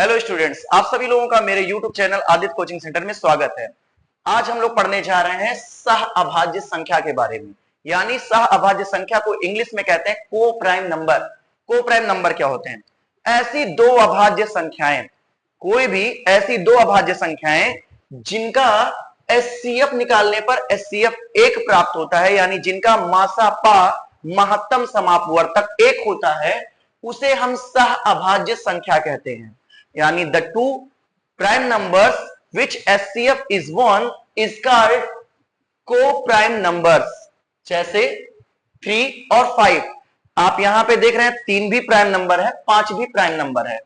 Hello students, आप सभी लोगों का मेरे YouTube channel Aditya coaching centre में स्वागत है। आज हम लोग पढ़ने जा रहे हैं सह अभाज्य संख्या के बारे में। यानी सह अभाज्य संख्या को इंग्लिश में कहते हैं को प्राइम नंबर। को प्राइम नंबर क्या होते हैं? ऐसी दो अभाज्य संख्याएं, कोई भी ऐसी दो अभाज्य संख्याएं जिनका एचसीएफ निकालने पर एचसीएफ 1 प्राप्त होता है, यानी जिनका मासापा महत्तम समापवर्तक 1 होता है, उसे हम सह अभाज्य संख्या कहते हैं। यानी the two prime numbers which HCF is 1 is called को प्राइम नंबर्स। जैसे 3 और 5, आप यहां पे देख रहे हैं 3 भी प्राइम नंबर है, 5 भी प्राइम नंबर है।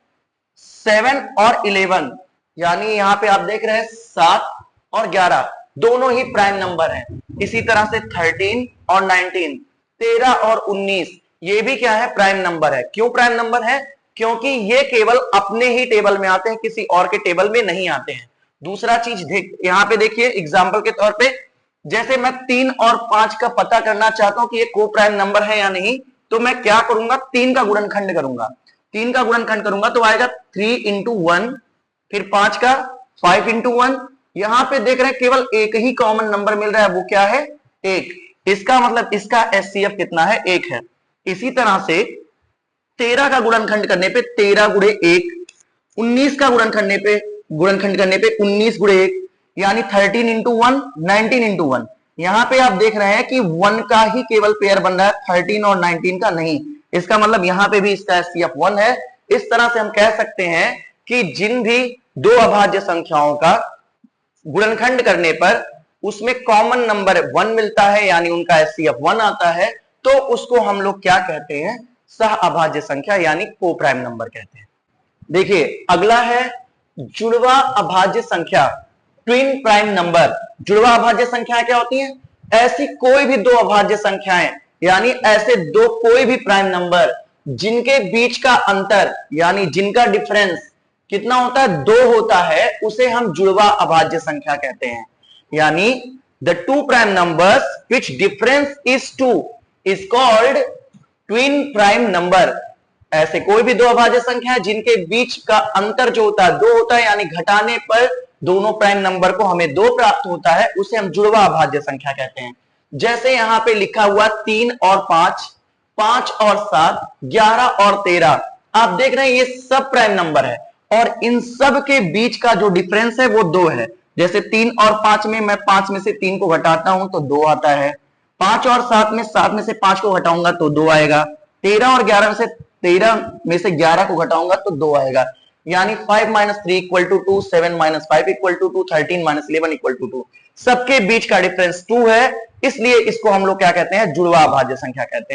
7 और 11, यानी यहां पे आप देख रहे हैं 7 और 11 दोनों ही प्राइम नंबर हैं। इसी तरह से 13 और 19, 13 और 19 ये भी क्या है? प्राइम नंबर है। क्यों प्राइम नंबर है? क्योंकि ये केवल अपने ही टेबल में आते हैं, किसी और के टेबल में नहीं आते हैं। दूसरा चीज यहां पे देखिए एग्जांपल के तौर पे, जैसे मैं 3 और 5 का पता करना चाहता हूं कि ये को प्राइम नंबर है या नहीं, तो मैं क्या करूंगा? 3 का गुणनखंड करूंगा। 3 का गुणनखंड करूंगा तो आएगा 3 इंटू 1, फिर 5 का 5 इंटू 1। यहां पे देख रहे हैं केवल एक ही कॉमन नंबर मिल रहा है, वो क्या है? 1। इसका मतलब इसका एचसीएफ कितना है? 1 है। इसी तरह से 13 का गुणनखंड करने पे 13 गुणे 1, 19 का गुणनखंड करने पे 19 गुणे 1, यानी 13 इंटू 1, 19 इंटू 1। यहां पे आप देख रहे हैं कि 1 का ही केवल पेयर बन रहा है, 13 और 19 का नहीं। इसका मतलब यहां पे भी इसका एचसीएफ 1 है। इस तरह से हम कह सकते हैं कि जिन भी दो अभाज्य संख्याओं का गुणनखंड करने पर उसमें कॉमन नंबर 1 मिलता है, यानी उनका एचसीएफ 1 आता है, तो उसको हम लोग क्या कहते हैं? सह अभाज्य संख्या, यानी को प्राइम नंबर कहते हैं। देखिए अगला है जुड़वा अभाज्य संख्या, ट्विन प्राइम नंबर। जुड़वा अभाज्य संख्याएं क्या होती हैं? ऐसी कोई भी दो अभाज्य संख्याएं, यानी ऐसे दो कोई भी प्राइम नंबर जिनके बीच का अंतर, यानी जिनका डिफरेंस कितना होता है? 2 होता है, उसे हम जुड़वा अभाज्य संख्या कहते हैं। यानी the two prime numbers which difference is 2 is called twin prime number. ऐसे कोई भी दो अभाज्य संख्या है जिनके बीच का अंतर जो होता है 2 होता है, यानी घटाने पर दोनों प्राइम नंबर को हमें 2 प्राप्त होता है, उसे हम जुड़वा अभाज्य संख्या कहते हैं। जैसे यहां पे लिखा हुआ 3 और 5, 5 और 7, 11 और 13, आप देख रहे हैं ये सब प्राइम नंबर है और इन सब के बीच का जो डिफरेंस है वो 2 है। जैसे 3 और 5 में मैं 5 में से 3 को घटाता हूं तो 2 आता है। 5 और 7 में से 5 को घटाऊंगा तो 2 आएगा। 13 और 11 में से 11 को घटाऊंगा तो 2 आएगा। यानी 5 - 3 = 2, 7 - 5 = 2, 13 - 11 = 2। सबके बीच का डिफरेंस 2 है, इसलिए इसको हम लोग क्या कहते हैं? जुड़वा अभाज्य संख्या कहते हैं।